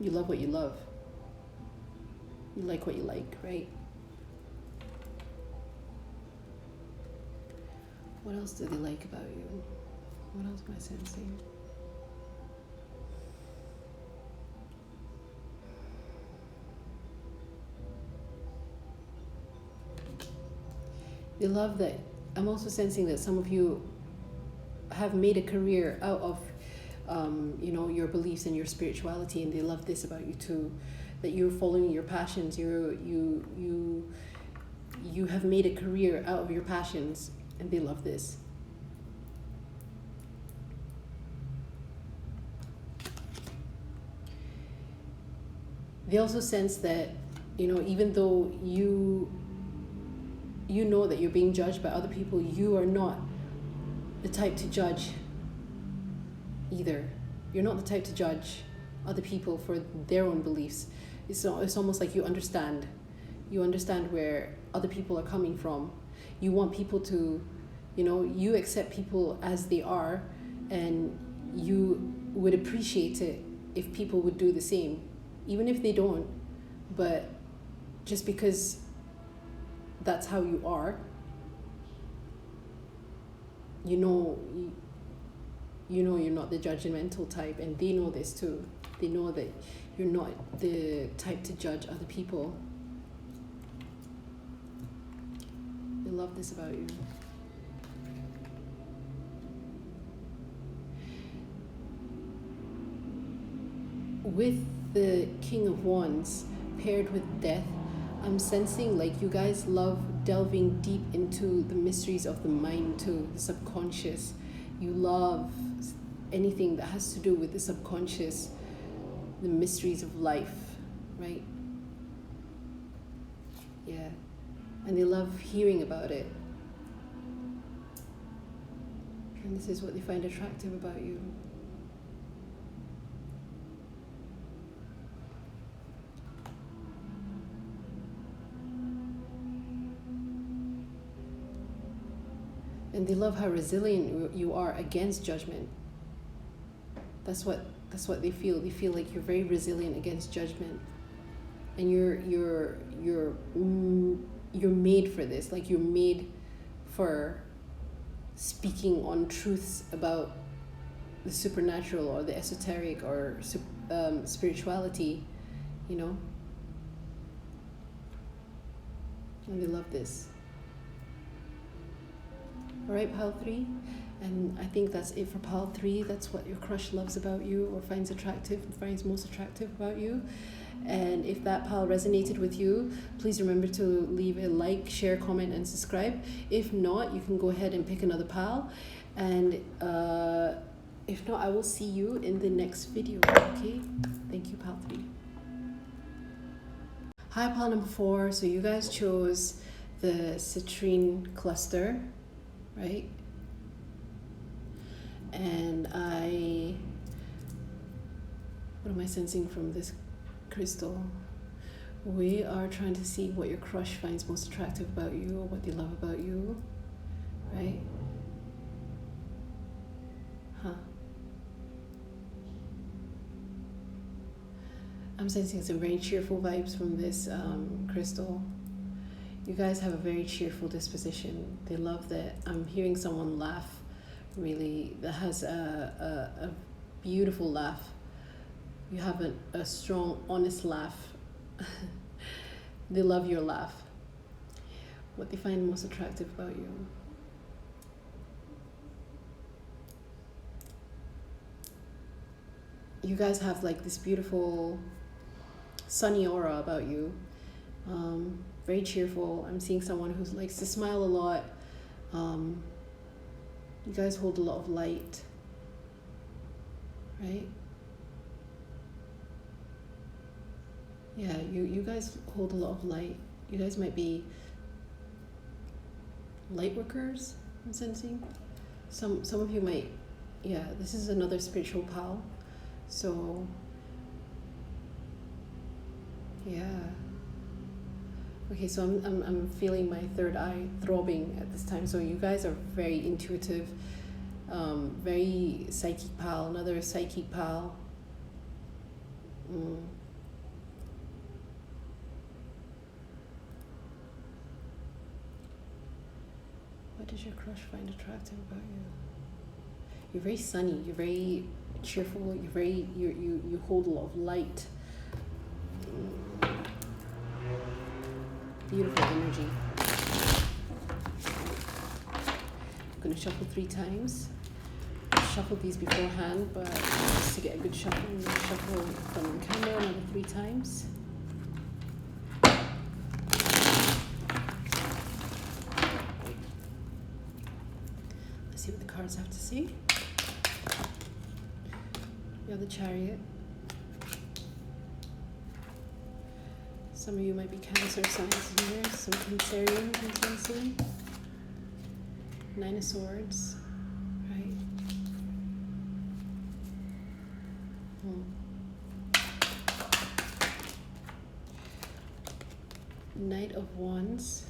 You love what you love. You like what you like, right? What else do they like about you? What else am I sensing? They love that. I'm also sensing that some of you have made a career out of your beliefs and your spirituality, and they love this about you too, that you're following your passions. You have made a career out of your passions, and they love this. They also sense that, even though you know that you're being judged by other people, you are not the type to judge either. You're not the type to judge other people for their own beliefs. It's almost like you understand where other people are coming from. You want people to, you accept people as they are, and you would appreciate it if people would do the same, even if they don't. But just because that's how you are, you know you're not the judgmental type, and they know this too. They know that you're not the type to judge other people. They love this about you. With the King of Wands paired with Death, I'm sensing like you guys love delving deep into the mysteries of the mind too, the subconscious. You love anything that has to do with the subconscious, the mysteries of life, right? Yeah. And they love hearing about it. And this is what they find attractive about you. And they love how resilient you are against judgment. That's what they feel. They feel like you're very resilient against judgment, and you're made for this. Like you're made for speaking on truths about the supernatural or the esoteric or spirituality, you know. And they love this. All right, pile 3, and I think that's it for pile 3. That's what your crush loves about you, or finds most attractive about you. And if that pile resonated with you, please remember to leave a like, share, comment, and subscribe. If not, you can go ahead and pick another pile. And if not, I will see you in the next video. Okay? Thank you, pile 3. Hi, pile number 4. So you guys chose the Citrine Cluster, right? And what am I sensing from this crystal? We are trying to see what your crush finds most attractive about you, or what they love about you, right? I'm sensing some very cheerful vibes from this crystal. You guys have a very cheerful disposition. They love that. I'm hearing someone laugh, really, that has a beautiful laugh. You have a strong, honest laugh. They love your laugh. What they find most attractive about you. You guys have like this beautiful sunny aura about you. Very cheerful. I'm seeing someone who likes to smile a lot. You guys hold a lot of light, right? Yeah, you guys hold a lot of light. You guys might be light workers, I'm sensing. Some of you might, yeah, this is another spiritual pal. So, yeah. Okay, so I'm feeling my third eye throbbing at this time. So you guys are very intuitive, very psychic pal, another psychic pal. What does your crush find attractive about you? You're very sunny, you're very cheerful, you hold a lot of light. Beautiful energy. I'm going to shuffle 3 times. Shuffle these beforehand, but just to get a good shuffle, I'm going to shuffle from camera another 3 times. Let's see what the cards have to say. You have the Chariot. Some of you might be Cancer signs in here, some Cancerian, I'm sensing. 9 of Swords, right? Knight of Wands.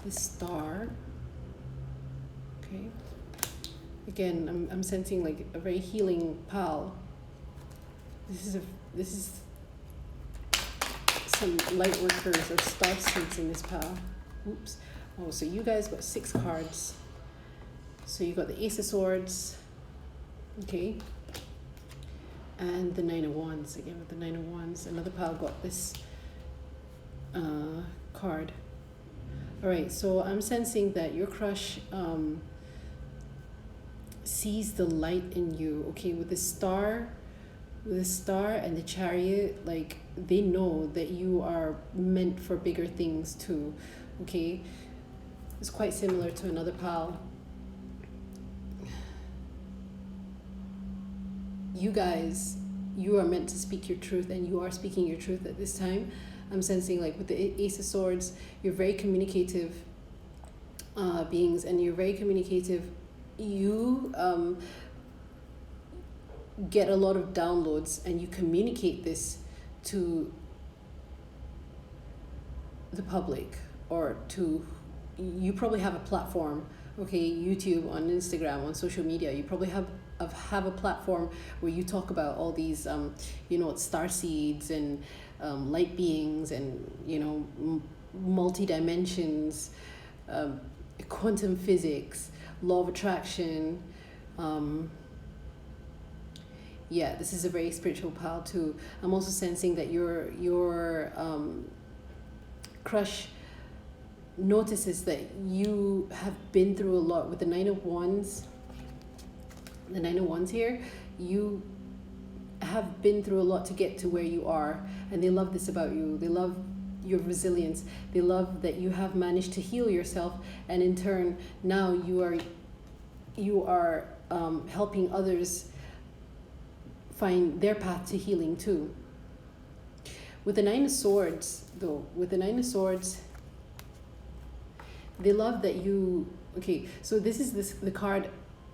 The Star. Okay. Again, I'm sensing like a very healing pal. This is some light workers or star seeds in this pal. Oops. Oh, so you guys got 6 cards. So you got the Ace of Swords, okay, and the Nine of Wands. Again with the Nine of Wands, another pal got this card. All right, so I'm sensing that your crush sees the light in you. Okay, with the star and the Chariot, like they know that you are meant for bigger things too. Okay, it's quite similar to another pal. You guys, you are meant to speak your truth, and you are speaking your truth at this time. I'm sensing like with the Ace of Swords, you're very communicative beings, and you're very communicative. You get a lot of downloads, and you communicate this to the public, or to, you probably have a platform, okay, YouTube, on Instagram, on social media. You probably have a platform where you talk about all these star seeds and light beings, and multi dimensions, quantum physics, law of attraction. Yeah, this is a very spiritual pal too. I'm also sensing that your crush notices that you have been through a lot. With the Nine of Wands, the Nine of Wands here, you have been through a lot to get to where you are, and they love this about you. They love your resilience. They love that you have managed to heal yourself, and in turn now you are helping others find their path to healing too. With the Nine of Swords though, they love that you, okay, so this is the card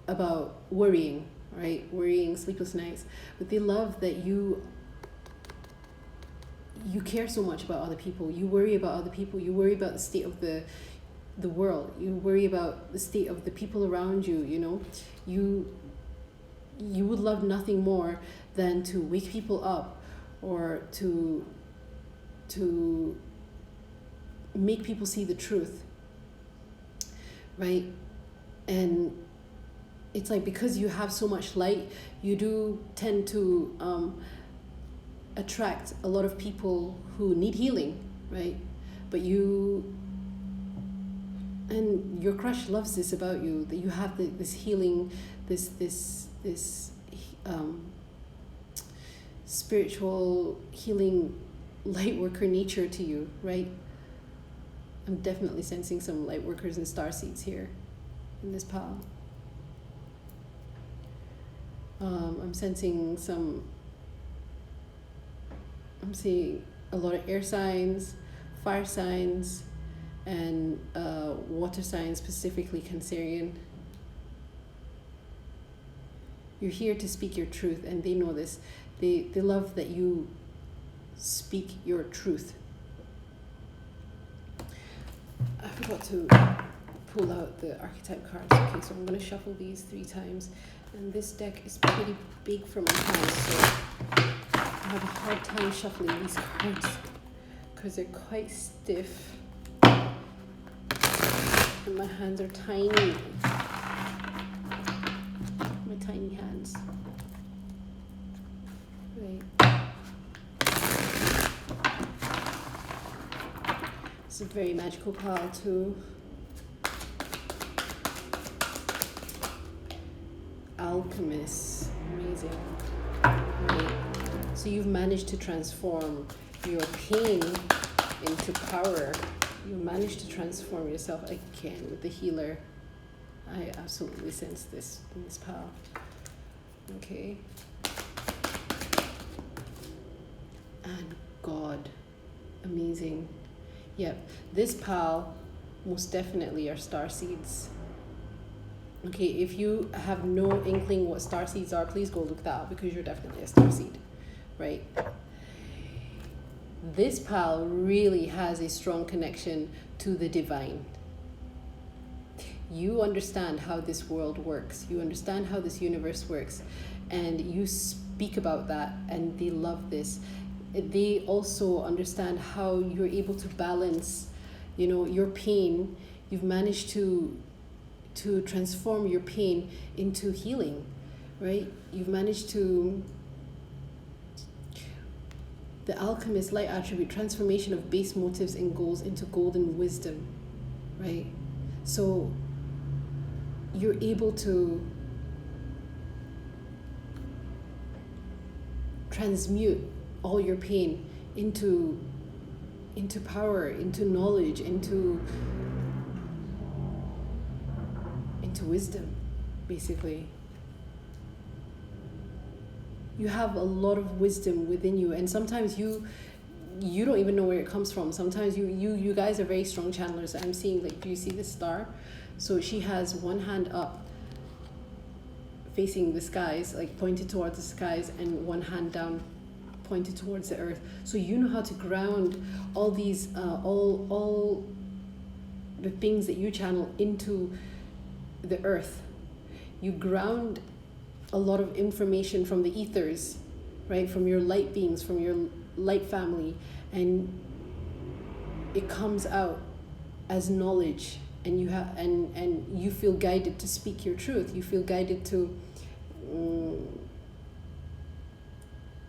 about worrying, right? Worrying, sleepless nights. But they love that you care so much about other people. You worry about other people. You worry about the state of the world. You worry about the state of the people around you. You would love nothing more than to wake people up, or to make people see the truth, right? And it's like, because you have so much light, you do tend to attract a lot of people who need healing, right? But and your crush loves this about you, that you have this healing, this spiritual healing light worker nature to you, right? I'm definitely sensing some light workers and star seeds here in this pile. I'm sensing I'm seeing a lot of air signs, fire signs, and water signs, specifically Cancerian. You're here to speak your truth, and they know this. They love that you speak your truth. I forgot to pull out the archetype cards. Okay, so I'm going to shuffle these 3 times. And this deck is pretty big for my hands, so I have a hard time shuffling these cards because they're quite stiff. And my hands are tiny. My tiny hands. Right. It's a very magical pile too. Alchemist, amazing. Right. So you've managed to transform your pain into power. You managed to transform yourself again with the healer. I absolutely sense this in this pile. Okay. And God, amazing. Yep, this pile most definitely are star seeds. Okay, if you have no inkling what star seeds are, please go look that up, because you're definitely a star seed, right? This pal really has a strong connection to the divine. you understand how this world works, you understand how this universe works, and you speak about that, and they love this. They also understand how you're able to balance, you know, your pain. You've managed to transform your pain into healing, right? You've managed to, the alchemist light attribute, transformation of base motives and goals into golden wisdom, right? So you're able to transmute all your pain into power, into knowledge, into wisdom, basically. You have a lot of wisdom within you, and sometimes you don't even know where it comes from. Sometimes you guys are very strong channelers. I'm seeing, like, do you see this star? So she has one hand up facing the skies, like pointed towards the skies, and one hand down pointed towards the earth. So you know how to ground all these all the things that you channel into the earth. You ground a lot of information from the ethers, right, from your light beings, from your light family, and it comes out as knowledge, and you have and you feel guided to speak your truth. You feel guided to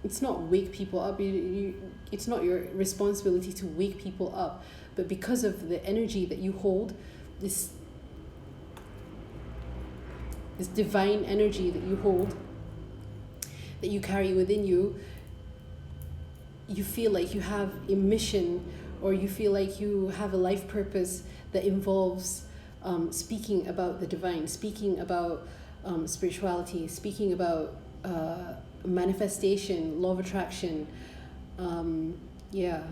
it's not wake people up. It's not your responsibility to wake people up, but because of the energy that you hold, this divine energy that you hold, that you carry within you, you feel like you have a mission, or you feel like you have a life purpose that involves speaking about the divine, speaking about spirituality, speaking about manifestation, law of attraction. Yeah.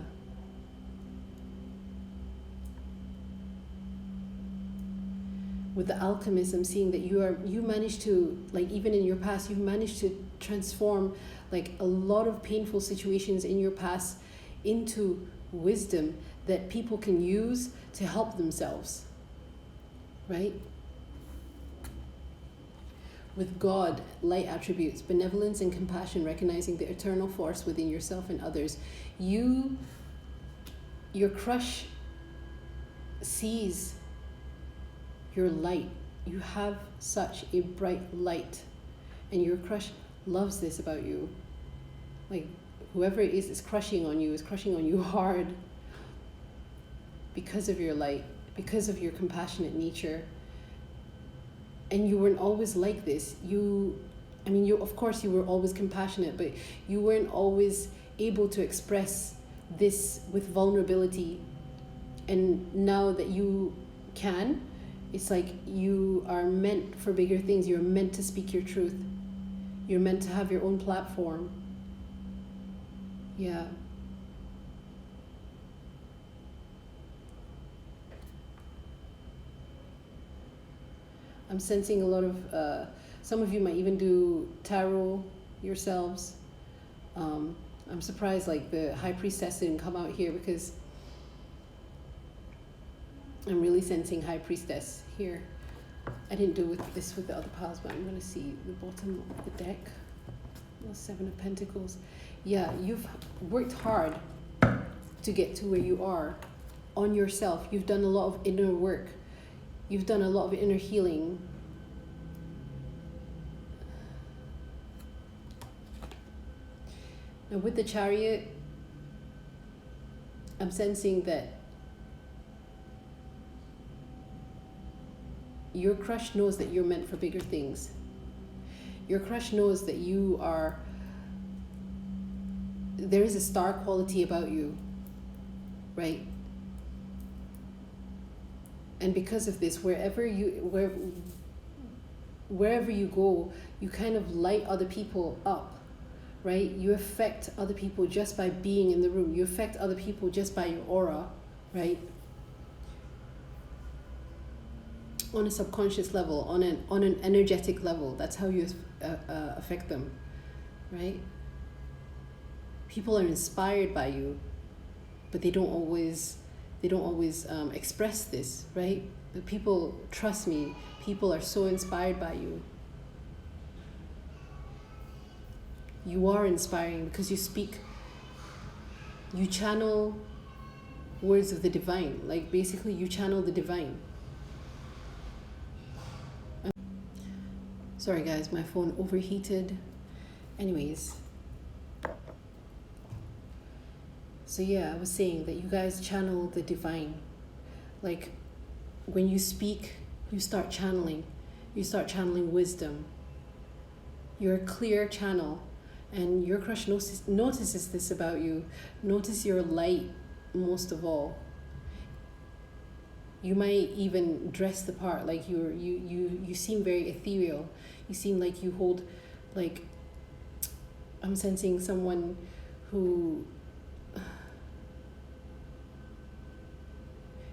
With the alchemist, I'm seeing that you managed to, like, even in your past, you've managed to transform like a lot of painful situations in your past into wisdom that people can use to help themselves, right? With God, light attributes, benevolence and compassion, recognizing the eternal force within yourself and others. Your crush sees your light. You have such a bright light, and your crush loves this about you. Like, whoever it is crushing on you hard because of your light, because of your compassionate nature. And you weren't always like this. Of course you were always compassionate, but you weren't always able to express this with vulnerability. And now that you can, it's like you are meant for bigger things. You're meant to speak your truth. You're meant to have your own platform. Yeah. I'm sensing a lot of, some of you might even do tarot yourselves. I'm surprised, like, the High Priestess didn't come out here, because I'm really sensing High Priestess here. I didn't do this with the other piles, but I'm going to see the bottom of the deck. The Seven of Pentacles. Yeah, you've worked hard to get to where you are on yourself. You've done a lot of inner work. You've done a lot of inner healing. Now with the Chariot, I'm sensing that your crush knows that you're meant for bigger things. Your crush knows that there is a star quality about you, right? And because of this, wherever you go, you kind of light other people up, right? You affect other people just by being in the room. You affect other people just by your aura, right? On a subconscious level, on an energetic level. That's how you affect them, right? People are inspired by you, but they don't always express this, right? But people, trust me, people are so inspired by you. You are inspiring because you speak, you channel words of the divine. Like basically you channel the divine. Sorry guys, my phone overheated. Anyways. So yeah, I was saying that you guys channel the divine. Like when you speak, you start channeling. You start channeling wisdom. You're a clear channel. And your crush notices this about you. Notice your light most of all. You might even dress the part. Like you seem very ethereal. You seem like you hold, like, I'm sensing someone who,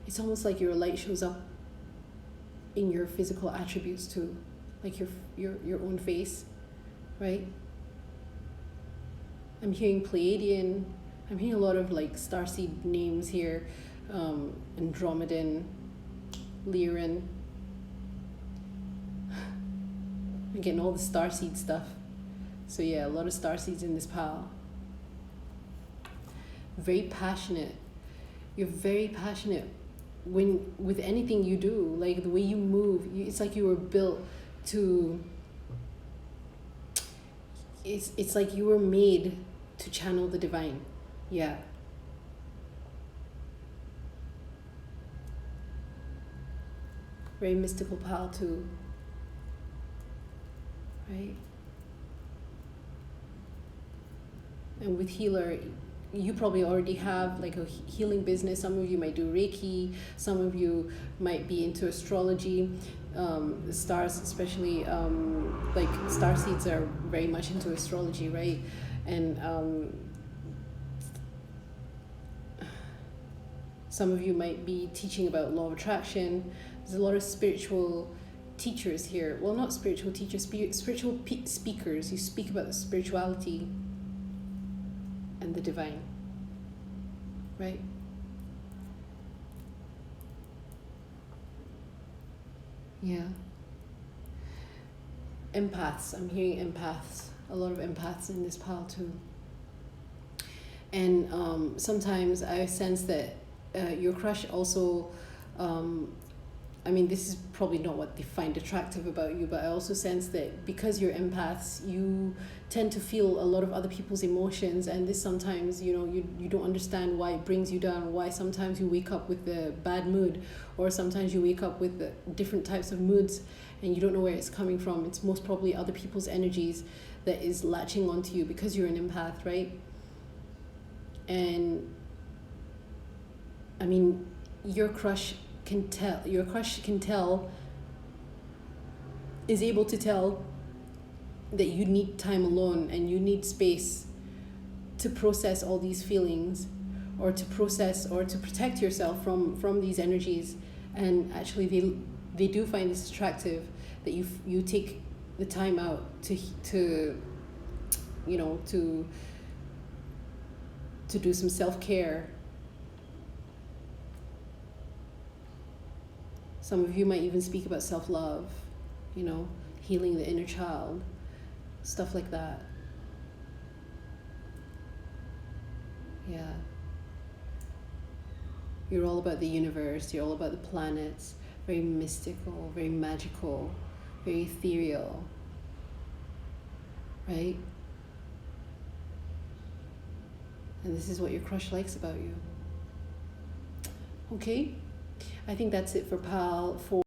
it's almost like your light shows up in your physical attributes too, like your own face, right? I'm hearing Pleiadian. I'm hearing a lot of like starseed names here, Andromedan, Lyran. I'm getting all the starseed stuff. So yeah, a lot of starseeds in this pile. Very passionate. You're very passionate with anything you do. Like the way you move, it's like you were built to. It's like you were made to channel the divine. Yeah. Very mystical pal too. Right? And with healer, you probably already have like a healing business. Some of you might do Reiki. Some of you might be into astrology. The stars, especially, like starseeds are very much into astrology, right? And some of you might be teaching about law of attraction. There's a lot of spiritual teachers here. Well, not spiritual teachers, spiritual speakers. You speak about the spirituality and the divine, right? Yeah. Empaths. I'm hearing empaths. A lot of empaths in this pile too. And sometimes I sense that your crush also, I mean, this is probably not what they find attractive about you, but I also sense that because you're empaths, you tend to feel a lot of other people's emotions, and this sometimes, you know, you don't understand why it brings you down, why sometimes you wake up with the bad mood, or sometimes you wake up with the different types of moods, and you don't know where it's coming from. It's most probably other people's energies that is latching onto you because you're an empath, right? And I mean, your crush can tell, is able to tell that you need time alone and you need space to process all these feelings, or to process or to protect yourself from these energies. And actually they do find this attractive, that you take the time out to you know, to do some self-care. Some of you might even speak about self-love, you know, healing the inner child, stuff like that. Yeah. You're all about the universe, you're all about the planets, very mystical, very magical, very ethereal, right? And this is what your crush likes about you. Okay, I think that's it for pile 4.